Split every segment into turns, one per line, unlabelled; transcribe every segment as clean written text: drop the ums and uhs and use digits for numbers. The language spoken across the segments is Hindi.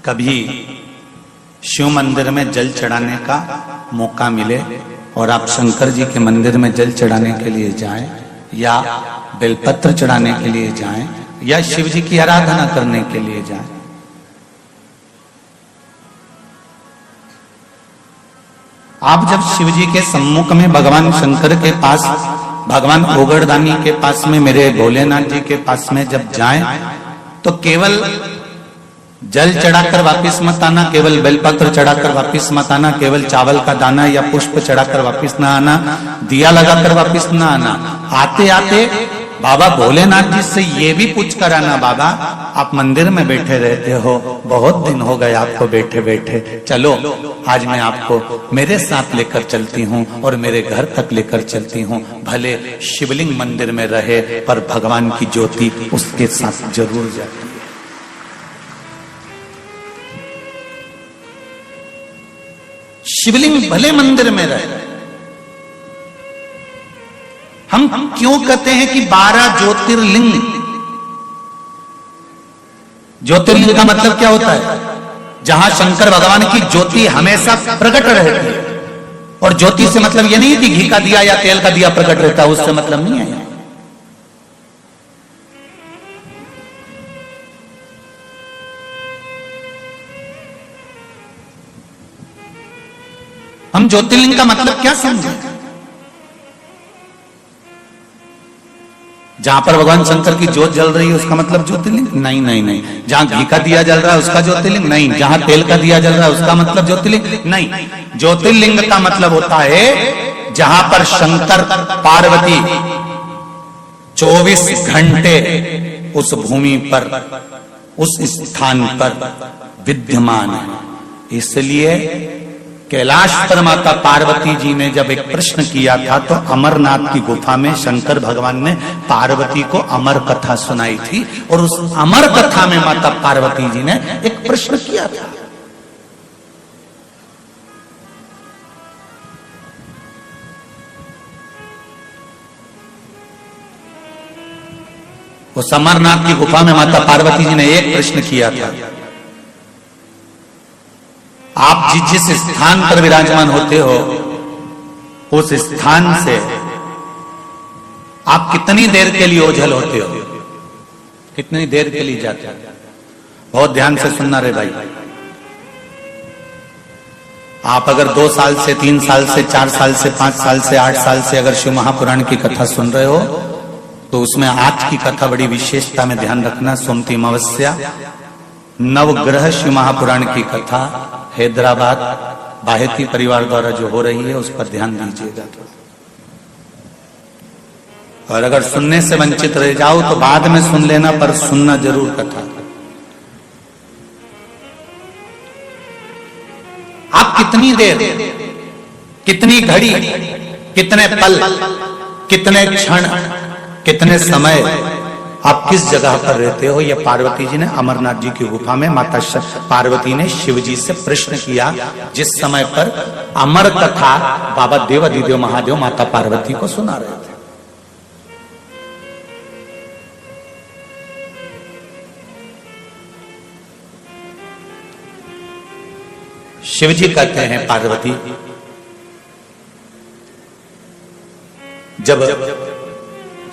कभी शिव मंदिर में जल चढ़ाने का मौका मिले और आप शंकर जी के मंदिर में जल चढ़ाने के लिए जाएं या बेलपत्र चढ़ाने के लिए जाएं या शिव जी की आराधना करने के लिए जाएं, आप जब शिव जी के सम्मुख में भगवान शंकर के पास, भगवान ओगड़दानी के पास में, मेरे भोलेनाथ जी के पास में जब जाएं तो केवल जल चढ़ाकर वापिस मत आना, केवल बेलपत्र चढ़ाकर वापिस मत आना, केवल चावल का दाना या पुष्प चढ़ाकर वापिस ना आना, दिया लगाकर वापिस ना आना। आते आते बाबा भोलेनाथ जी से ये भी पूछ कर आना, बाबा आप मंदिर में बैठे रहते हो, बहुत दिन हो गए आपको बैठे बैठे, चलो आज मैं आपको मेरे साथ लेकर चलती हूँ और मेरे घर तक लेकर चलती हूँ। भले शिवलिंग मंदिर में रहे पर भगवान की ज्योति उसके साथ जरूर जाती है। शिवलिंग भले मंदिर में रहे। हम क्यों कहते हैं कि 12 ज्योतिर्लिंग? ज्योतिर्लिंग का मतलब क्या होता है? जहां शंकर भगवान की ज्योति हमेशा प्रकट रहती है। और ज्योति से मतलब यह नहीं कि घी का दिया या तेल का दिया प्रकट रहता है, उससे मतलब नहीं है। हम ज्योतिर्लिंग का मतलब क्या समझे? जहां पर भगवान शंकर की ज्योत जल रही है उसका मतलब ज्योतिर्लिंग? नहीं नहीं नहीं। जहां घी का दिया जल रहा है उसका ज्योतिर्लिंग? नहीं। जहां तेल का दिया जल रहा है उसका मतलब ज्योतिर्लिंग? नहीं। ज्योतिर्लिंग का मतलब होता है जहां पर शंकर पार्वती 24 घंटे उस भूमि पर, उस स्थान पर विद्यमान है। इसलिए कैलाश पर माता पार्वती जी ने जब एक प्रश्न किया था तो अमरनाथ की गुफा में शंकर भगवान ने पार्वती को अमर कथा सुनाई थी और उस अमर कथा में माता पार्वती जी ने एक प्रश्न किया था। उस अमरनाथ की गुफा में माता पार्वती जी ने एक प्रश्न किया था, आप जिस स्थान पर विराजमान होते हो उस स्थान से आप कितनी देर के लिए ओझल होते हो, कितनी देर के लिए जाते हो? बहुत ध्यान से सुनना रे भाई। आप अगर 2 साल से 3 साल से 4 साल से 5 साल से 8 साल से अगर शिव महापुराण की कथा सुन रहे हो तो उसमें आज की कथा बड़ी विशेषता में ध्यान रखना। सोमती अमावस्या नवग्रह शिव महापुराण की कथा हैदराबाद बाहेती परिवार द्वारा जो हो रही है उस पर ध्यान दीजिएगा। और अगर सुनने से वंचित रह जाओ तो बाद में सुन लेना, पर सुनना जरूर कथा। आप कितनी देर, कितनी घड़ी, कितने पल, कितने क्षण, कितने समय आप किस जगह पर रहते हो, यह पार्वती जी ने अमरनाथ जी की गुफा में माता पार्वती ने शिव जी से प्रश्न किया, जिस समय पर अमर कथा बाबा देवाधिदेव महादेव माता पार्वती को सुना रहे थे। शिव जी कहते हैं पार्वती, जब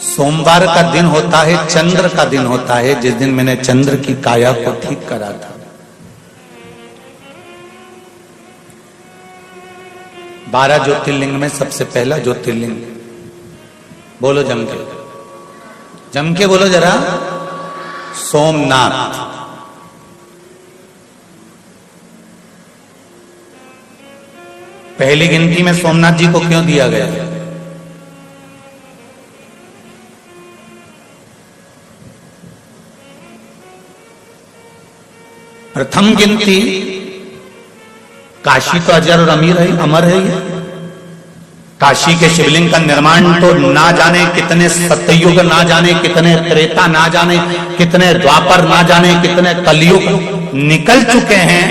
सोमवार का दिन होता है, चंद्र का दिन होता है, जिस दिन मैंने चंद्र की काया को ठीक करा था, बारह ज्योतिर्लिंग में सबसे पहला ज्योतिर्लिंग बोलो, जम के, जम के बोलो जरा, सोमनाथ। पहली गिनती में सोमनाथ जी को क्यों दिया गया? प्रथम गिनती काशी तो अजर और अमीर है, अमर है। काशी के शिवलिंग का निर्माण तो ना जाने कितने सतयुग, ना जाने कितने त्रेता, ना जाने कितने द्वापर, ना जाने कितने कलयुग निकल चुके हैं,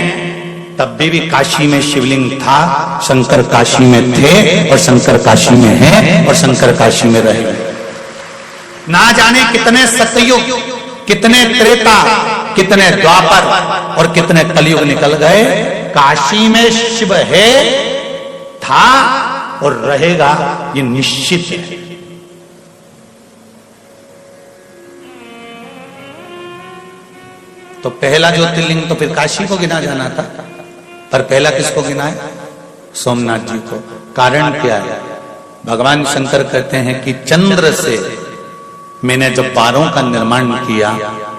तब भी काशी में शिवलिंग था। शंकर काशी में थे और शंकर काशी में हैं और शंकर काशी में रहे। ना जाने कितने सतयुग, कितने त्रेता, कितने द्वापर और कितने कलयुग निकल गए, काशी में शिव है, था और रहेगा, ये निश्चित है। तो पहला ज्योतिर्लिंग तो फिर काशी को गिना जाना था, पर पहला किसको गिना है? सोमनाथ जी को। कारण क्या है? भगवान शंकर कहते हैं कि चंद्र से मैंने जब वारों का निर्माण किया,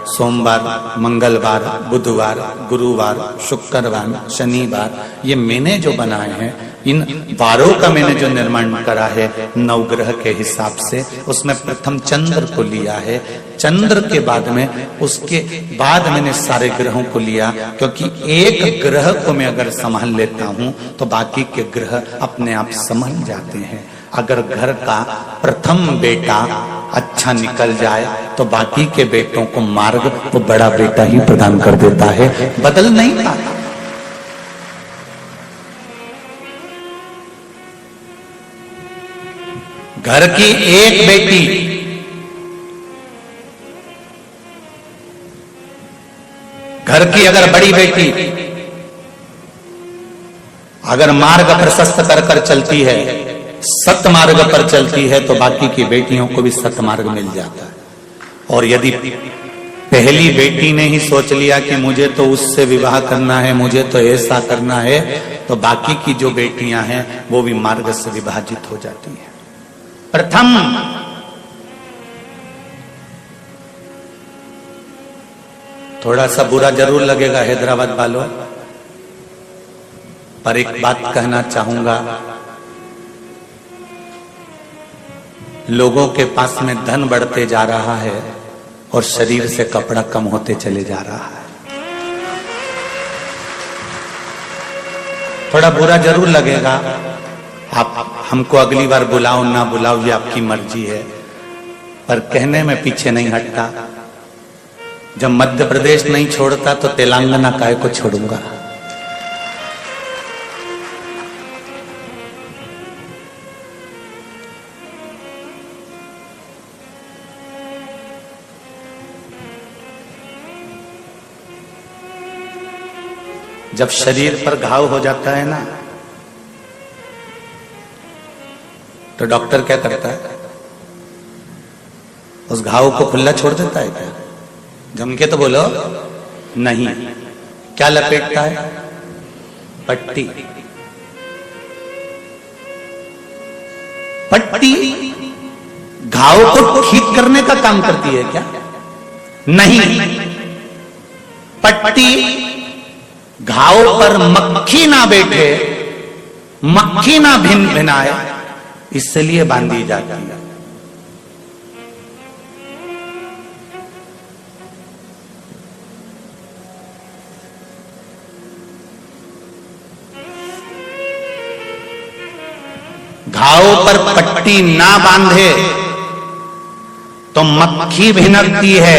सोमवार, मंगलवार, बुधवार, गुरुवार, शुक्रवार, शनिवार, ये मैंने जो बनाए हैं, इन वारों का मैंने जो निर्माण करा है नवग्रह के हिसाब से, उसमें प्रथम चंद्र को लिया है, चंद्र के बाद में उसके बाद मैंने सारे ग्रहों को लिया, क्योंकि एक ग्रह को मैं अगर संभाल लेता हूं तो बाकी के ग्रह अपने आप संभल जाते हैं। अगर घर का प्रथम बेटा अच्छा निकल जाए तो बाकी के बेटों को मार्ग वो बड़ा बेटा ही प्रदान कर देता है, बदल नहीं पाता। घर की एक बेटी घर की अगर बड़ी बेटी अगर मार्ग प्रशस्त कर कर चलती है, सतमार्ग पर चलती है, तो बाकी की बेटियों को भी सतमार्ग मिल जाता है। और यदि पहली बेटी ने ही सोच लिया कि मुझे तो उससे विवाह करना है, मुझे तो ऐसा करना है, तो बाकी की जो बेटियां हैं वो भी मार्ग से विभाजित हो जाती हैं। प्रथम थोड़ा सा बुरा जरूर लगेगा हैदराबाद वालों, पर एक बात कहना चाहूंगा, लोगों के पास में धन बढ़ते जा रहा है और शरीर से कपड़ा कम होते चले जा रहा है। थोड़ा बुरा जरूर लगेगा, आप हमको अगली बार बुलाओ ना बुलाओ ये आपकी मर्जी है, पर कहने में पीछे नहीं हटता। जब मध्य प्रदेश नहीं छोड़ता तो तेलंगाना काहे को छोड़ूंगा। जब शरीर पर घाव हो जाता है ना, तो डॉक्टर क्या करता है? उस घाव को खुला छोड़ देता है क्या? जम के तो बोलो नहीं। क्या लपेटता है? पट्टी। पट्टी घाव को ठीक करने का काम करती है क्या? नहीं। पट्टी घाव पर मक्खी ना बैठे, मक्खी ना भिन भिनाए, इसलिए बांधी जाती है। घाव पर पट्टी ना बांधे तो मक्खी भिनकती है,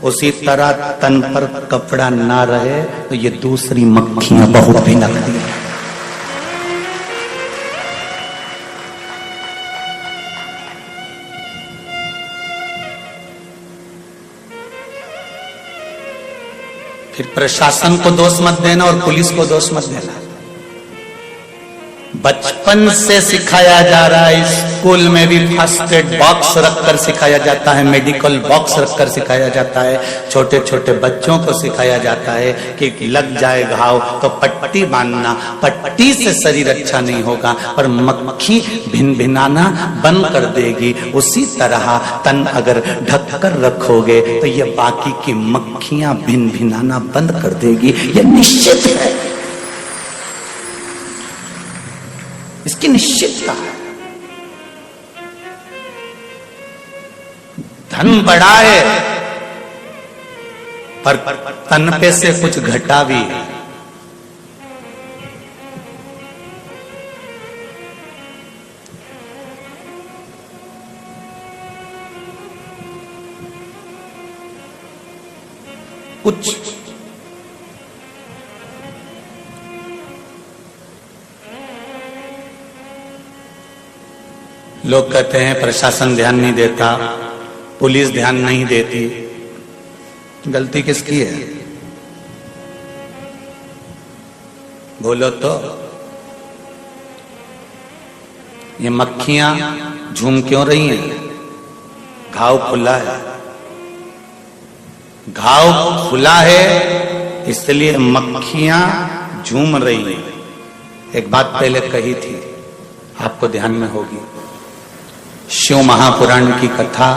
उसी तरह तन पर कपड़ा ना रहे तो ये दूसरी मक्खियां बहुत भिनकती है। फिर प्रशासन को दोष मत देना और पुलिस को दोष मत देना। बचपन से सिखाया जा रहा है, स्कूल में भी फर्स्ट एड बॉक्स रखकर सिखाया जाता है, मेडिकल बॉक्स रखकर सिखाया जाता है, छोटे छोटे बच्चों को सिखाया जाता है कि लग जाए घाव तो पट्टी बांधना, पट्टी से शरीर अच्छा नहीं होगा पर मक्खी भिन भिनाना बंद कर देगी। उसी तरह तन अगर ढक कर रखोगे तो ये बाकी की मक्खियां भिन भिनाना बंद कर देगी, ये निश्चित है, इसकी निश्चितता है। धन बढ़ा है पर तन पे से कुछ घटा भी है। कुछ लोग कहते हैं प्रशासन ध्यान नहीं देता, पुलिस ध्यान नहीं देती, गलती किसकी है? बोलो तो। ये मक्खियां झूम क्यों रही हैं? घाव खुला है। घाव खुला है इसलिए मक्खियां झूम रही हैं। एक बात पहले कही थी, आपको ध्यान में होगी। शिव महापुराण की कथा,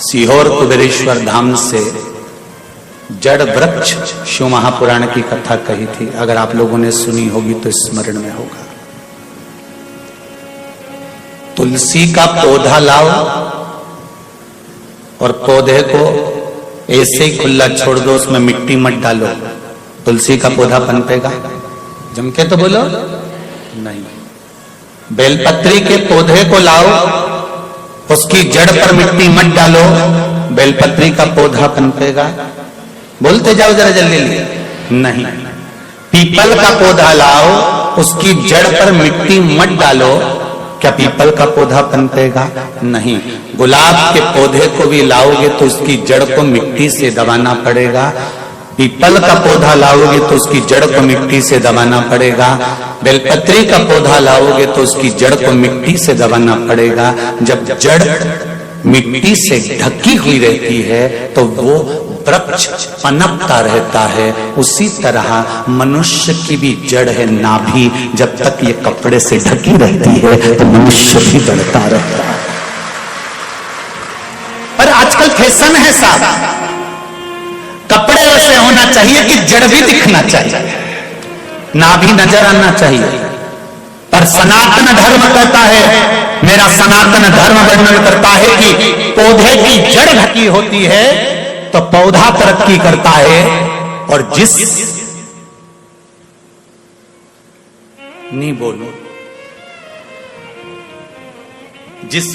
सीहोर कुबेरेश्वर धाम से जड़ वृक्ष शिव महापुराण की कथा कही थी। अगर आप लोगों ने सुनी होगी तो स्मरण में होगा। तुलसी का पौधा लाओ और पौधे को ऐसे ही खुला छोड़ दो, उसमें मिट्टी मत डालो, तुलसी का पौधा पनपेगा? जम के तो बोलो नहीं। बेलपत्री के पौधे को लाओ, उसकी जड़ पर मिट्टी मत डालो, बेलपत्री का पौधा पनपेगा? बोलते जाओ जरा जल्दी। नहीं। पीपल का पौधा लाओ, उसकी जड़ पर मिट्टी मत डालो, क्या पीपल का पौधा पनपेगा? नहीं। गुलाब के पौधे को भी लाओगे तो उसकी जड़ को मिट्टी से दबाना पड़ेगा। पीपल का पौधा लाओगे तो उसकी जड़ को मिट्टी से दबाना पड़ेगा। बेलपत्री का पौधा लाओगे तो उसकी जड़ को मिट्टी से दबाना पड़ेगा। जब जड़ मिट्टी से ढकी हुई रहती है तो वो वृक्ष पनपता रहता है। उसी तरह मनुष्य की भी जड़ है नाभि, जब तक ये कपड़े से ढकी रहती है तो मनुष्य भी बढ़ता रहता है। पर आजकल फैशन है साहब, कपड़े ऐसे होना चाहिए कि जड़ भी दिखना चाहिए, नाभि नजर आना चाहिए। पर सनातन धर्म कहता है, मेरा सनातन धर्म वर्णन करता है कि पौधे की जड़ ढकी होती है तो पौधा तरक्की करता है। और जिस नहीं बोलो जिस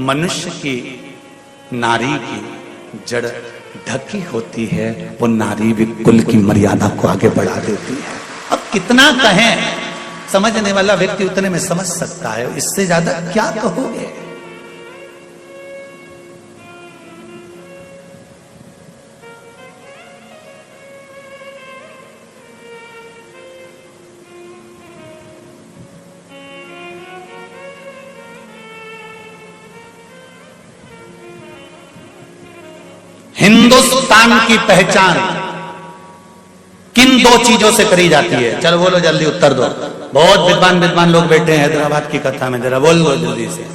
मनुष्य की नारी की जड़ ढकी होती है वो नारी भी कुल की मर्यादा को आगे बढ़ा देती है। अब कितना कहें, समझने वाला व्यक्ति उतने में समझ सकता है, इससे ज्यादा क्या कहोगे? हिंदुस्तान की पहचान किन दो चीजों से करी जाती है? चलो बोलो जल्दी उत्तर दो। बहुत विद्वान लोग बैठे हैं हैदराबाद की कथा में, जरा बोल लो जल्दी से।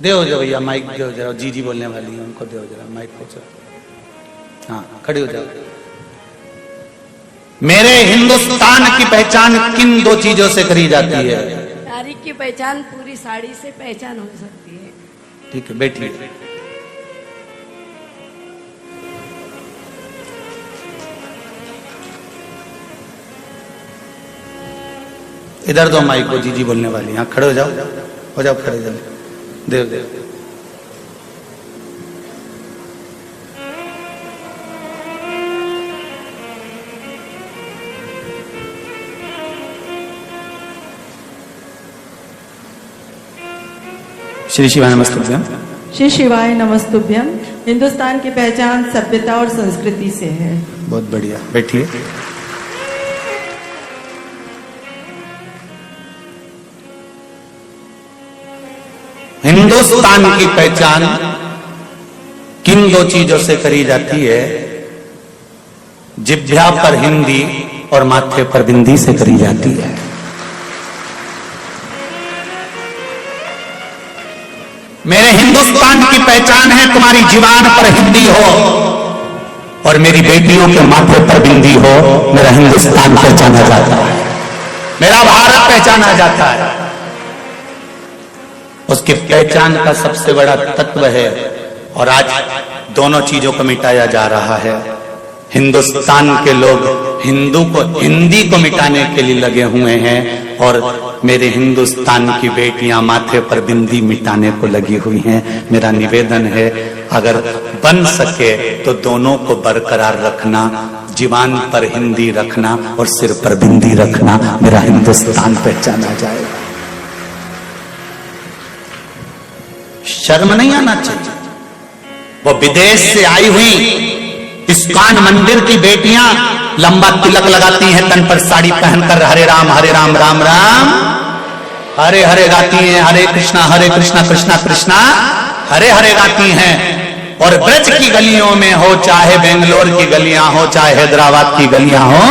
दो जो भैया माइक दो जरा, जी बोलने वाली है उनको दो जरा माइक को। चलो हाँ खड़ी हो जाओ। मेरे हिंदुस्तान की पहचान किन दो चीजों से करी जाती है?
नारी की पहचान पूरी साड़ी से पहचान हो सकती है।
ठीक है बैठिए। इधर दो माइक को, जी बोलने वाली। हाँ खड़े हो जाओ खड़े जल्दी। देव श्री शिवाय नमस्तुभ्यम।
श्री शिवाय नमस्तुभ्यम। हिंदुस्तान की पहचान सभ्यता और संस्कृति से है।
बहुत बढ़िया, बैठिए। हिंदुस्तान की पहचान किन दो चीजों से करी जाती है? जिभ्या पर हिंदी और माथे पर बिंदी से करी जाती है। मेरे हिंदुस्तान की पहचान है तुम्हारी जीवान पर हिंदी हो और मेरी बेटियों के माथे पर बिंदी हो। मेरा हिंदुस्तान पहचाना जाता है, मेरा भारत पहचाना जाता है। उसकी पहचान का सबसे बड़ा तत्व है और आज दोनों चीजों को मिटाया जा रहा है। हिंदुस्तान के लोग हिंदी को मिटाने के लिए लगे हुए हैं और मेरे हिंदुस्तान की बेटियां माथे पर बिंदी मिटाने को लगी हुई हैं। मेरा निवेदन है अगर बन सके तो दोनों को बरकरार रखना, जीवान पर हिंदी रखना और सिर पर बिंदी रखना। मेरा हिंदुस्तान पहचाना जाएगा। शर्म नहीं आना चाहिए। वो विदेश से आई हुई इस्कॉन मंदिर की बेटियां लंबा तिलक लगाती हैं, तन पर साड़ी पहनकर हरे राम राम राम हरे हरे गाती हैं, हरे कृष्णा कृष्णा कृष्णा हरे हरे गाती हैं। और ब्रज की गलियों में हो, चाहे बेंगलोर की गलियां हो, चाहे हैदराबाद की गलियां हो,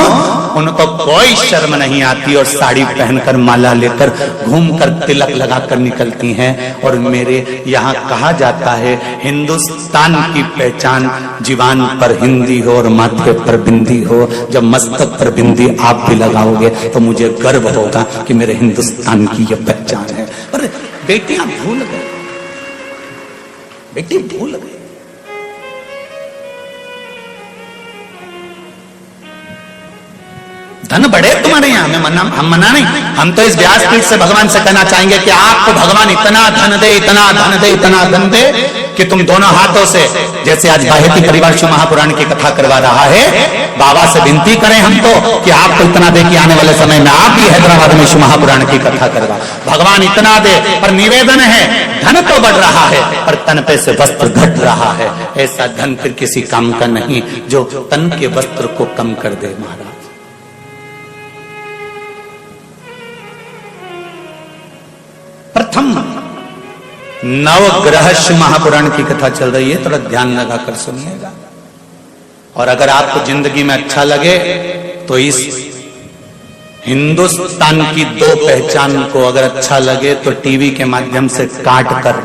उनको कोई शर्म नहीं आती और साड़ी पहनकर माला लेकर घूमकर तिलक लगाकर निकलती हैं। और मेरे यहाँ कहा जाता है हिंदुस्तान की पहचान जीवान पर हिंदी हो और माथे पर बिंदी हो। जब मस्तक पर बिंदी आप भी लगाओगे तो मुझे गर्व होगा कि मेरे हिंदुस्तान की यह पहचान है। पर बेटियां भूल गई, बेटी भूल गई। धन बढ़े तुम्हारे यहाँ, हम मना नहीं। हम तो इस व्यासपीठ से भगवान से कहना चाहेंगे कि आपको भगवान इतना धन दे, इतना धन दे, इतना धन दे कि तुम दोनों हाथों से, जैसे आज बाहेती परिवार शिव महापुराण की कथा करवा रहा है, बाबा से विनती करें हम तो कि आपको इतना दे कि आने वाले समय में आप भी हैदराबाद में शिव महापुराण की कथा करवा। भगवान इतना दे, पर निवेदन है धन तो बढ़ रहा है पर तन पे से वस्त्र घट रहा है। ऐसा धन फिर किसी काम का नहीं जो तन के वस्त्र को कम कर दे। महाराज प्रथम नवग्रह शिव महापुराण की कथा चल रही है, थोड़ा ध्यान लगाकर सुनिएगा। और अगर आपको जिंदगी में अच्छा लगे तो इस हिंदुस्तान की दो पहचान को अगर अच्छा लगे तो टीवी के माध्यम से काट कर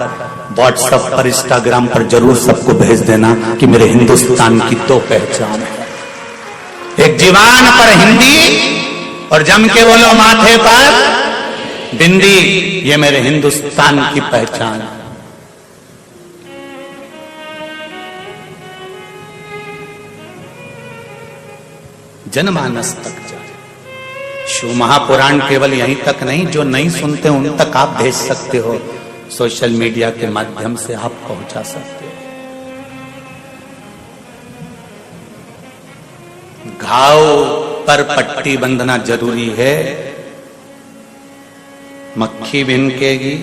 व्हाट्सएप पर, इंस्टाग्राम पर जरूर सबको भेज देना कि मेरे हिंदुस्तान की दो पहचान है। एक जीवान पर हिंदी और जम के बोलो माथे पर बिंदी, ये मेरे हिंदुस्तान की पहचान है। जनमानस तक जाए। शिव महापुराण केवल यहीं तक नहीं, जो नहीं सुनते उन तक आप भेज सकते हो, सोशल मीडिया के माध्यम से आप पहुंचा सकते हो। घाव पर पट्टी बंधना जरूरी है, मक्खी भिनकेगी,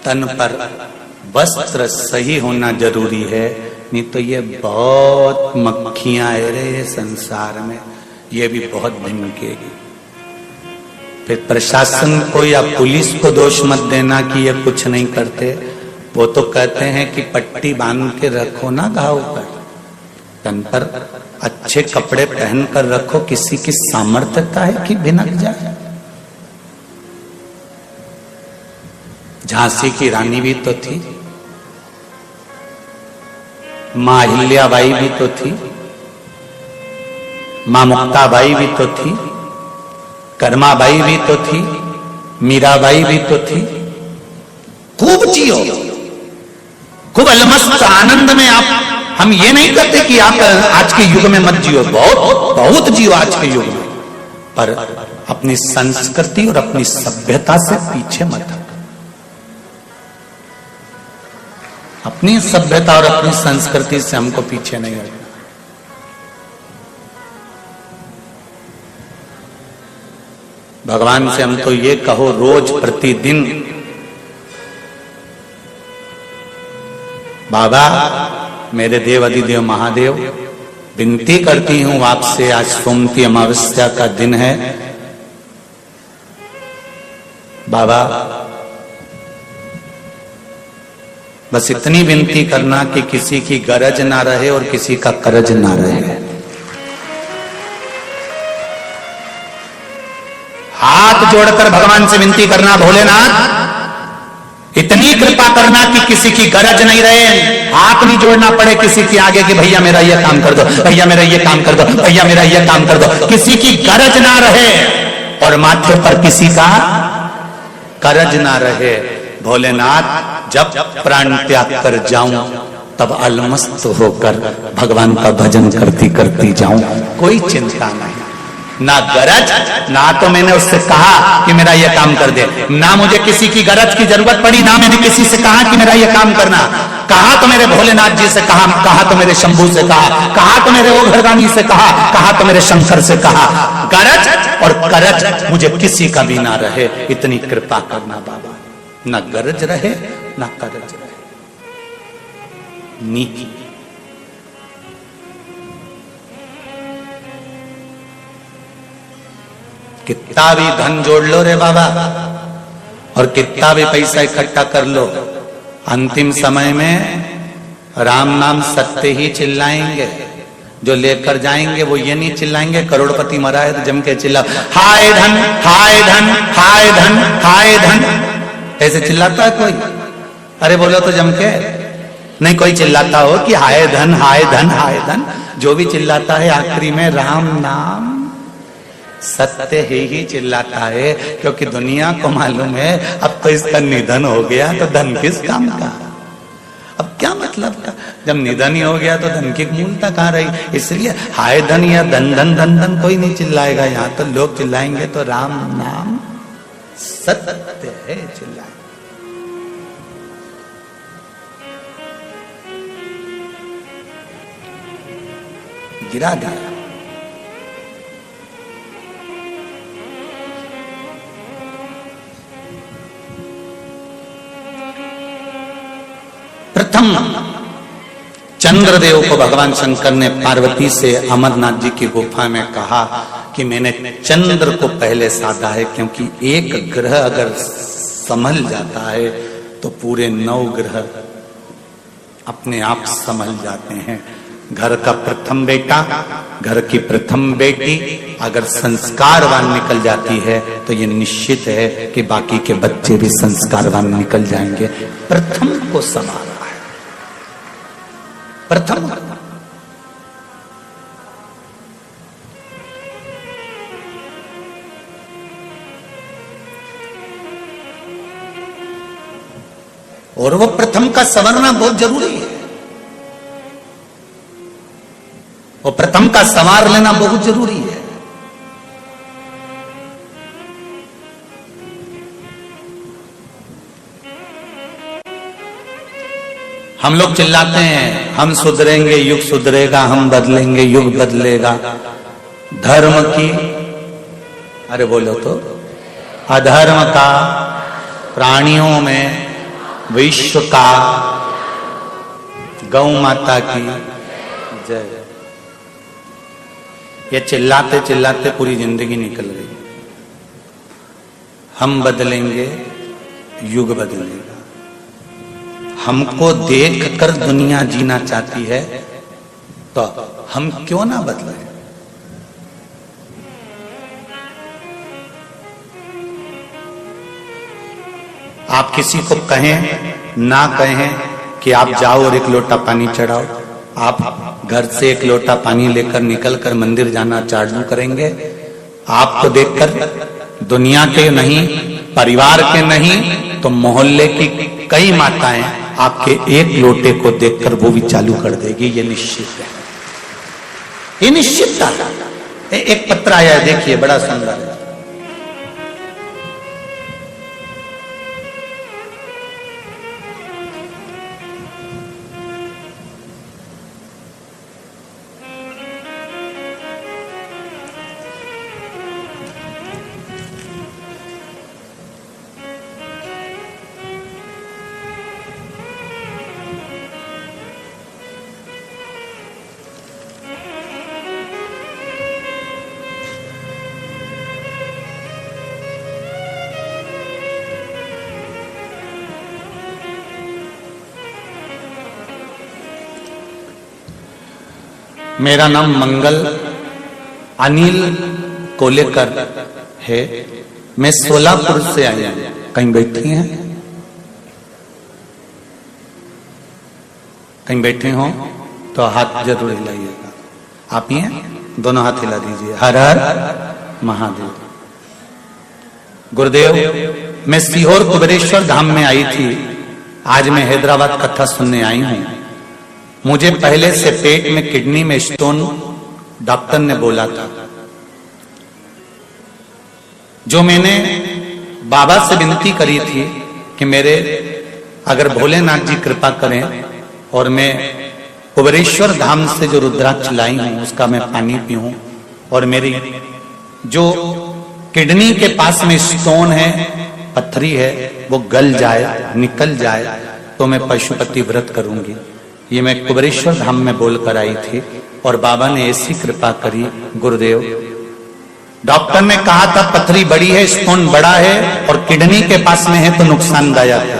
तन पर वस्त्र सही होना जरूरी है, नहीं तो ये बहुत मक्खियां है रे संसार में, ये भी बहुत भिनकेगी। फिर प्रशासन को या पुलिस को दोष मत देना कि ये कुछ नहीं करते। वो तो कहते हैं कि पट्टी बांध के रखो ना घाव पर, तन पर अच्छे कपड़े पहन कर रखो। किसी की सामर्थ्यता है कि भिनक जाए। झांसी की रानी भी तो थी, मां अहिल्याबाई भी तो थी, मां मुक्ताबाई भी तो थी, कर्माबाई भी तो थी, मीराबाई भी तो थी। खूब जियो, खूब अलमस्त आनंद में आप। हम ये नहीं कहते कि आप आज के युग में मत जियो, बहुत बहुत जियो आज के युग में, पर अपनी संस्कृति और अपनी सभ्यता से पीछे मत हटो। अपनी सभ्यता और अपनी संस्कृति से हमको पीछे नहीं हटना। भगवान से हम तो ये कहो रोज प्रतिदिन, बाबा मेरे देव अधिदेव महादेव, विनती करती हूं आपसे, आज सोमती अमावस्या का दिन है। बाबा बस इतनी विनती करना कि किसी की गरज ना रहे और किसी का करज ना रहे। हाथ जोड़कर भगवान से विनती करना, भोलेनाथ इतनी कृपा करना कि किसी की गरज नहीं रहे, हाथ नहीं जोड़ना पड़े किसी के आगे कि भैया मेरा ये काम कर दो, भैया मेरा ये काम कर दो, भैया मेरा ये काम कर दो। किसी की गरज ना रहे और माथे पर किसी का करज ना रहे। भोलेनाथ जब प्राण त्याग कर जाऊं तब अलमस्त होकर भगवान का भजन करती करती जाऊं, कोई चिंता नहीं। ना गरज, ना तो मैंने उससे कहा कि मेरा यह काम कर दे, ना मुझे किसी की गरज की जरूरत पड़ी, ना मैंने किसी से कहा कि मेरा यह काम करना। कहा तो मेरे भोलेनाथ जी से कहा तो मेरे शंभू से कहा तो मेरे ओघरदानी से कहा तो मेरे शंकर से कहा। गरज और करज मुझे किसी का भी ना रहे, इतनी कृपा करना बाबा। न गरज रहे नाका रच रहे, नीति। कितना भी धन जोड़ लो रे बाबा और कितना भी पैसा इकट्ठा कर लो, अंतिम समय में राम नाम सत्य ही चिल्लाएंगे। जो लेकर जाएंगे वो ये नहीं चिल्लाएंगे करोड़पति मरा है तो जम के चिल्ला हाय धन हाय धन हाय धन हाय धन, ऐसे चिल्लाता है कोई? अरे बोलो तो जम के नहीं कोई चिल्लाता हो कि हाय धन हाय धन हाय धन। जो भी चिल्लाता है आखिरी में राम नाम सत्य ही चिल्लाता है, क्योंकि दुनिया को मालूम है अब तो इसका निधन हो गया तो धन किस काम का, अब क्या मतलब का? जब निधन ही हो गया तो धन की मूलता कहाँ रही? इसलिए हाय धन या धन धन धन धन कोई नहीं चिल्लाएगा, यहाँ तो लोग चिल्लाएंगे तो राम नाम सत्य है चिल्लाए। गिरा दिया। प्रथम चंद्रदेव को भगवान शंकर ने पार्वती से अमरनाथ जी की गुफा में कहा कि मैंने चंद्र को पहले साधा है, क्योंकि एक ग्रह अगर संभल जाता है तो पूरे 9 ग्रह अपने आप संभल जाते हैं। घर का प्रथम बेटा, घर की प्रथम बेटी अगर संस्कारवान निकल जाती है तो ये निश्चित है कि बाकी के बच्चे भी संस्कारवान निकल जाएंगे। प्रथम को संभाला है, प्रथम। और वो प्रथम का संवरना बहुत जरूरी है, वो प्रथम का संवार लेना बहुत जरूरी है। हम लोग चिल्लाते हैं हम सुधरेंगे युग सुधरेगा, हम बदलेंगे युग बदलेगा। धर्म की, अरे बोलो तो, अधर्म का, प्राणियों में, विश्व का, गौ माता की जय। ये चिल्लाते चिल्लाते पूरी जिंदगी निकल गई। हम बदलेंगे युग बदलेगा। हमको देखकर दुनिया जीना चाहती है तो हम क्यों ना बदलें? आप किसी को कहें ना कहें कि आप जाओ और एक लोटा पानी चढ़ाओ, आप घर से एक लोटा पानी लेकर निकलकर मंदिर जाना चालू करेंगे, आपको देखकर दुनिया के नहीं, परिवार के नहीं तो मोहल्ले की कई माताएं आपके एक लोटे को देखकर वो भी चालू कर देगी। ये निश्चित है, ये निश्चित था। एक पत्र आया है, देखिए बड़ा सुंदर है। मेरा नाम मंगल अनिल कोलेकर है, मैं सोलापुर से आई हूं। कहीं बैठी हैं? कहीं बैठे हो तो हाथ जरूर हिलाइएगा। आप ही हैं? दोनों हाथ हिला दीजिए। हर हर महादेव। गुरुदेव, मैं सीहोर कुबेरेश्वर धाम में आई थी, आज मैं हैदराबाद कथा सुनने आई हूं। मुझे पहले से पेट में किडनी में स्टोन डॉक्टर ने बोला था। जो मैंने बाबा से विनती करी थी कि मेरे अगर भोलेनाथ जी कृपा करें और मैं कुबेरेश्वर धाम से जो रुद्राक्ष लाई हूं उसका मैं पानी पीऊं और मेरी जो किडनी के पास में स्टोन है पत्थरी है वो गल जाए, निकल जाए तो मैं पशुपति व्रत करूंगी। ये मैं कुबरेश्वर धाम में बोलकर आई थी और बाबा ने ऐसी कृपा करी। गुरुदेव, डॉक्टर ने कहा था पथरी बड़ी है, स्टोन बड़ा है और किडनी के पास में है तो नुकसानदायक है,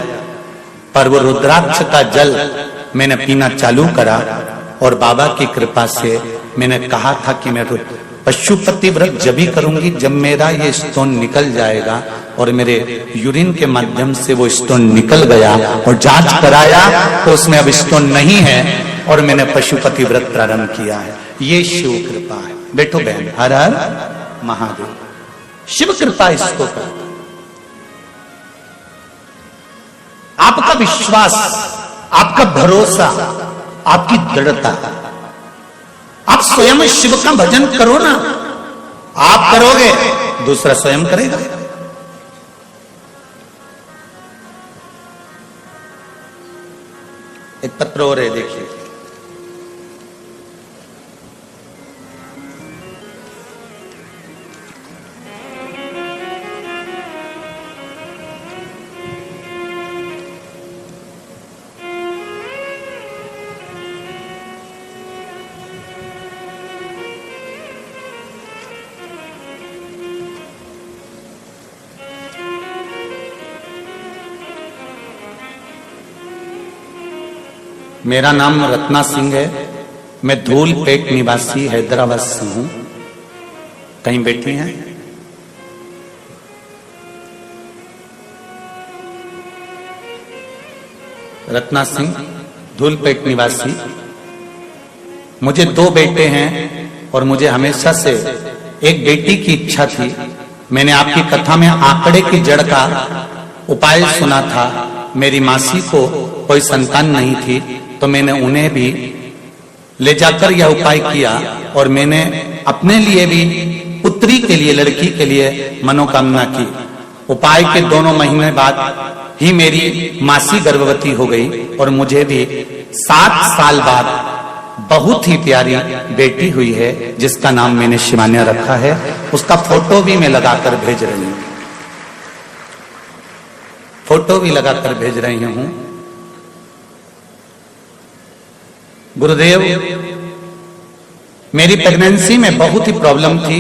पर वो रुद्राक्ष का जल मैंने पीना चालू करा और बाबा की कृपा से मैंने कहा था कि मैं पशुपति व्रत जब भी करूंगी जब मेरा ये स्टोन निकल जाएगा, और मेरे यूरिन के माध्यम से वो स्टोन निकल गया और जांच कराया तो उसमें अब स्टोन नहीं है और मैंने पशुपति व्रत प्रारंभ किया है। ये शिव कृपा है। बैठो बहन, हर हर महादेव। शिव कृपा इसको करता। आपका विश्वास, आपका भरोसा, आपकी दृढ़ता, आप स्वयं शिव का भजन करो ना। आप करोगे, दूसरा स्वयं करेगा। एक पत्र और है, देखिए। मेरा नाम रत्ना सिंह है। मैं धूलपेट निवासी हैदराबाद से हूं। कहीं बैठी हैं? रत्ना सिंह, धूलपेट निवासी। मुझे 2 बेटे हैं और मुझे हमेशा से एक बेटी की इच्छा थी। मैंने आपकी कथा में आंकड़े की जड़ का उपाय सुना था। मेरी मासी को कोई संतान नहीं थी तो मैंने उन्हें भी ले जाकर यह उपाय किया और मैंने अपने लिए भी पुत्री के लिए, लड़की के लिए मनोकामना की। उपाय के 2 महीने बाद ही मेरी मासी गर्भवती हो गई और मुझे भी 7 साल बाद बहुत ही प्यारी बेटी हुई है जिसका नाम मैंने शिवान्या रखा है। उसका फोटो भी मैं लगाकर भेज रही हूं, फोटो भी लगाकर भेज रही हूं। गुरुदेव, मेरी प्रेगनेंसी में बहुत ही प्रॉब्लम थी।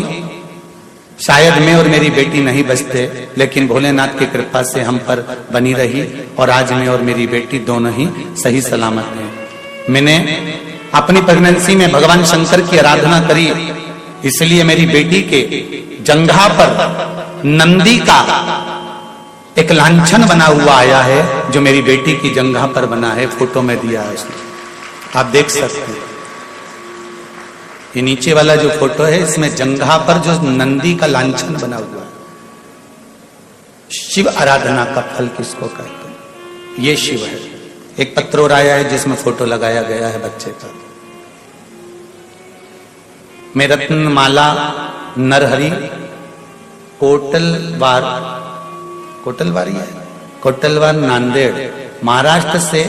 शायद मैं और मेरी बेटी नहीं बचते, लेकिन भोलेनाथ की कृपा से हम पर बनी रही और आज मैं और मेरी बेटी दोनों ही सही सलामत हैं। मैंने अपनी प्रेगनेंसी में भगवान शंकर की आराधना करी, इसलिए मेरी बेटी के जंघा पर नंदी का एक लांछन बना हुआ आया है जो मेरी बेटी की जंघा पर बना है। फोटो में दिया है उसने, आप देख सकते हैं। ये नीचे वाला जो फोटो है इसमें जंघा पर जो नंदी का लांछन बना हुआ है। शिव आराधना का फल किसको कहते हैं? ये शिव है। एक पत्र और आया है जिसमें फोटो लगाया गया है बच्चे का। मैं रत्नमाला नरहरी कोटलवार नांदेड़ महाराष्ट्र से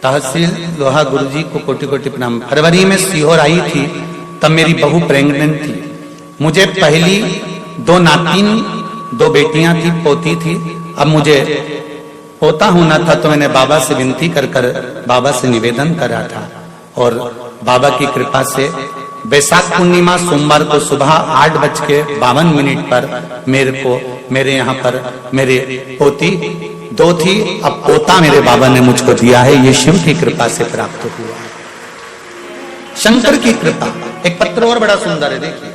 तहसील लोहा गुरुजी को कोटि कोटि प्रणाम। फरवरी में सीहोर आई थी, तब मेरी बहू प्रेग्नेंट थी। मुझे पहली 2 नातिन, 2 बेटियां थी, पोती थी। अब मुझे पोता होना था तो मैंने बाबा से विनती कर बाबा से निवेदन करा था और बाबा की कृपा से वैशाख पूर्णिमा सोमवार को सुबह 8:52 पर मेरे यहाँ पर मेरे पोती 2 थी, अब पोता मेरे बाबा ने मुझको दिया है। ये शिव की कृपा से प्राप्त हुआ, शंकर की कृपा। एक पत्र और बड़ा सुंदर है, देखिए।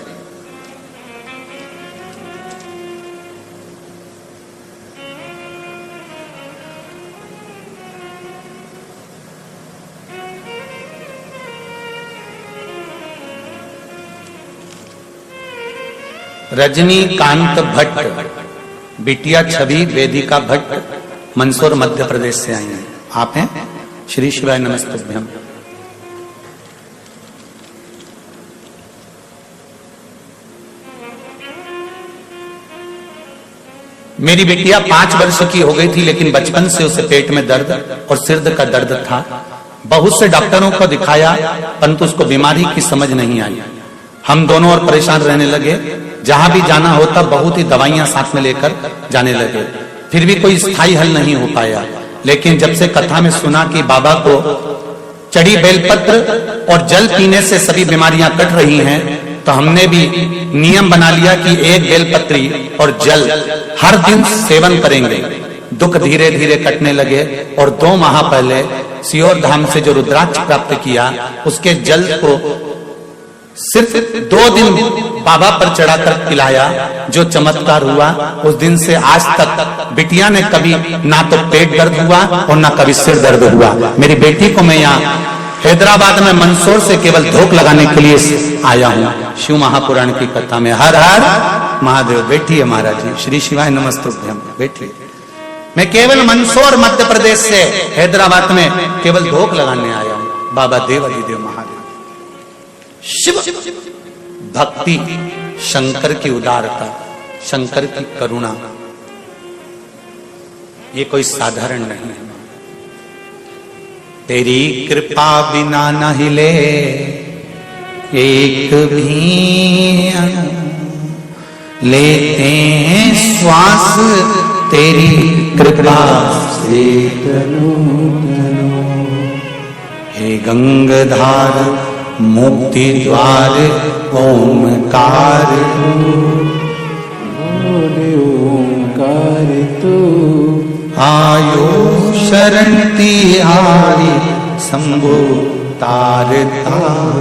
रजनीकांत भट्ट, बिटिया छवि वेदिका भट्ट, मंदसौर मध्य प्रदेश से आई हैं। आप हैं? श्री शिवाय नमस्तुभ्यम। मेरी बिटिया 5 वर्ष की हो गई थी, लेकिन बचपन से उसे पेट में दर्द और सिर का दर्द था। बहुत से डॉक्टरों को दिखाया, परंतु उसको बीमारी की समझ नहीं आई। हम दोनों और परेशान रहने लगे। जहां भी जाना होता बहुत ही दवाइयां साथ में लेकर जाने लगे, फिर भी कोई स्थायी हल नहीं हो पाया। लेकिन जब से कथा में सुना कि बाबा को चढ़ी बेलपत्र और जल पीने से सभी बीमारियां कट रही हैं, तो हमने भी नियम बना लिया कि एक बेलपत्री और जल हर दिन सेवन करेंगे। दुख धीरे धीरे कटने लगे और 2 माह पहले सियोर धाम से जो रुद्राक्ष प्राप्त किया, उसके जल को सिर्फ 2 दिन बाबा पर चढ़ाकर पिलाया। जो चमत्कार हुआ, उस दिन से आज तक बिटिया ने कभी ना तो पेट दर्द हुआ और ना कभी सिर दर्द हुआ। मेरी बेटी को मैं यहाँ हैदराबाद में मंदसौर से केवल धोख लगाने के लिए आया हूँ। शिव महापुराण की कथा में हर हर महादेव। बैठिए महाराज जी, श्री शिवाय नमस्तुभ्यम। बैठिए। मैं केवल मंदसौर मध्य प्रदेश से हैदराबाद में केवल धोख लगाने आया हूँ। बाबा देवाधिदेव महादेव। शिव भक्ति, शंकर की उदारता, शंकर की करुणा, ये कोई साधारण नहीं है। तेरी कृपा बिना न हिले एक भी अणु, लेते हैं श्वास तेरी कृपा से तनु तनु। हे गंगाधार मुक्ति द्वार ओंकार तू, आयो शरण तिहारी शंभु तार तार।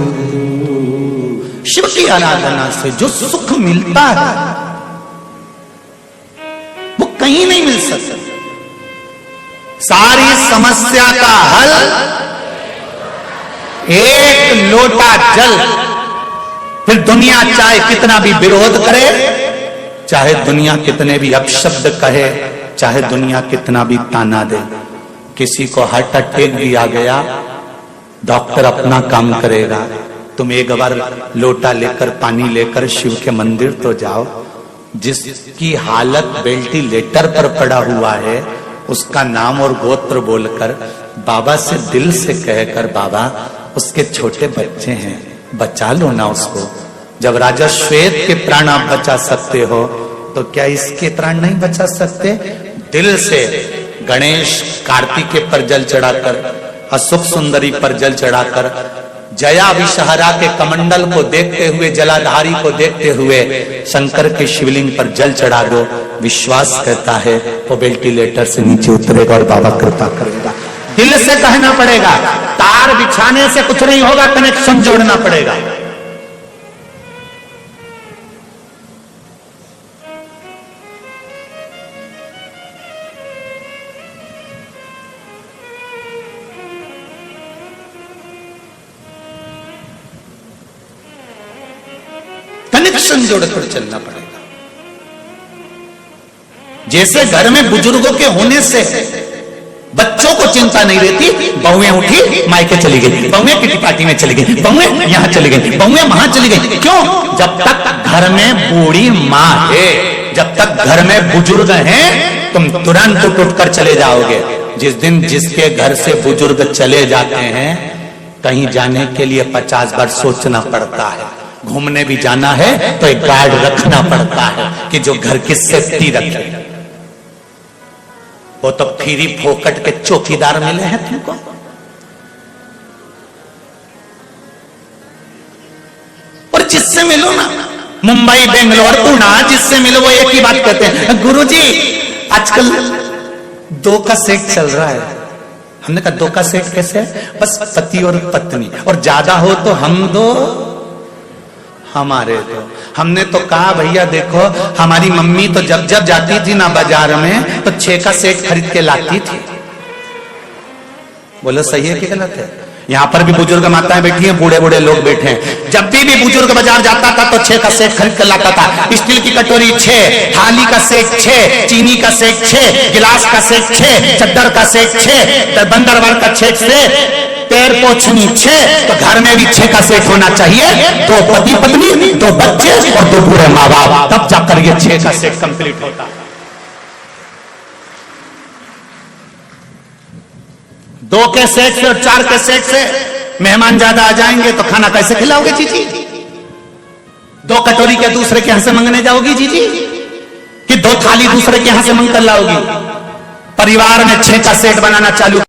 शिव की आराधना से जो सुख मिलता है वो कहीं नहीं मिल सकता। सारी समस्या का हल एक लोटा जल। फिर दुनिया चाहे कितना भी विरोध करे, चाहे दुनिया कितने भी अपशब्द कहे, चाहे दुनिया कितना भी ताना दे, किसी को हार्ट अटैक भी आ गया, डॉक्टर अपना काम करेगा। तुम एक बार लोटा लेकर, पानी लेकर शिव के मंदिर तो जाओ। जिसकी हालत वेंटिलेटर पर पड़ा हुआ है, उसका नाम और गोत्र बोलकर बाबा से दिल से कहकर, बाबा उसके छोटे बच्चे हैं, बचा लो ना उसको। जब राजा श्वेत के प्राण आप बचा सकते हो, तो क्या इसके प्राण नहीं बचा सकते? दिल से गणेश कार्तिके पर जल चढ़ाकर, अशोक सुंदरी पर जल चढ़ाकर, जया विषहरा के कमंडल को देखते हुए, जलाधारी को देखते हुए शंकर के शिवलिंग पर जल चढ़ा दो। विश्वास करता है वो वेंटिलेटर से नीचे उतरेगा और बाबा कृपा करेगा। दिल से कहना पड़ेगा, तार बिछाने से कुछ नहीं होगा, कनेक्शन जोड़ना पड़ेगा। कनेक्शन जोड़कर चलना पड़ेगा। जैसे घर में बुजुर्गों के होने से बच्चों को चिंता नहीं रहती, बहुएं उठी मायके चली गई, बहुएं किटी पार्टी में चली गई, बहुएं यहां चली गई, बहुएं वहां चली गई। क्यों? जब तक घर में बूढ़ी माँ है, जब तक घर में बुजुर्ग हैं, तुम तुरंत उठकर चले जाओगे। जिस दिन जिसके घर से बुजुर्ग चले जाते हैं, कहीं जाने के लिए 50 बार सोचना पड़ता है। घूमने भी जाना है तो एक गार्ड रखना पड़ता है कि जो घर की सेफ्टी रखे। वो तो फ्री फोकट के चौकीदार मिले हैं तुमको। और जिससे मिलो ना, मुंबई, बेंगलोर, पुणे, जिससे मिलो वो एक ही बात कहते हैं, गुरुजी आजकल 2 का सेट चल रहा है। हमने कहा 2 का सेट कैसे? बस पति और पत्नी, और ज्यादा हो तो हम 2 हमारे 2। हमने तो कहा भैया देखो, हमारी मम्मी तो जब जब जाती थी ना बाजार में, तो 6 का सेट खरीद के लाती थी। बोलो सही है कि गलत है? यहाँ पर भी बुजुर्ग माताएं बैठी हैं, बूढ़े बूढ़े लोग बैठे हैं। जब भी बुजुर्ग बाजार जाता था तो 6 का सेट खरीद कर लाता था। स्टील की कटोरी 6, थाली का सेट 6, चीनी का सेट 6, गिलास का सेट 6, चद्दर का सेट 6, बंदरवाल का सेट से पैर पोछनी 6, तो घर में भी 6 का सेट होना चाहिए। 2 पति पत्नी, 2 बच्चे और 2 बूढ़े माँ बाप, तब जाकर ये 6 का सेट कंप्लीट होता है। 2 के सेट से और 4 के सेट से मेहमान ज्यादा आ जाएंगे तो खाना कैसे खिलाओगे चीची? 2 कटोरी के दूसरे के यहां से मंगने जाओगी जी कि 2 थाली दूसरे के यहां से मंग कर लाओगी? परिवार में 6 का सेट बनाना चालू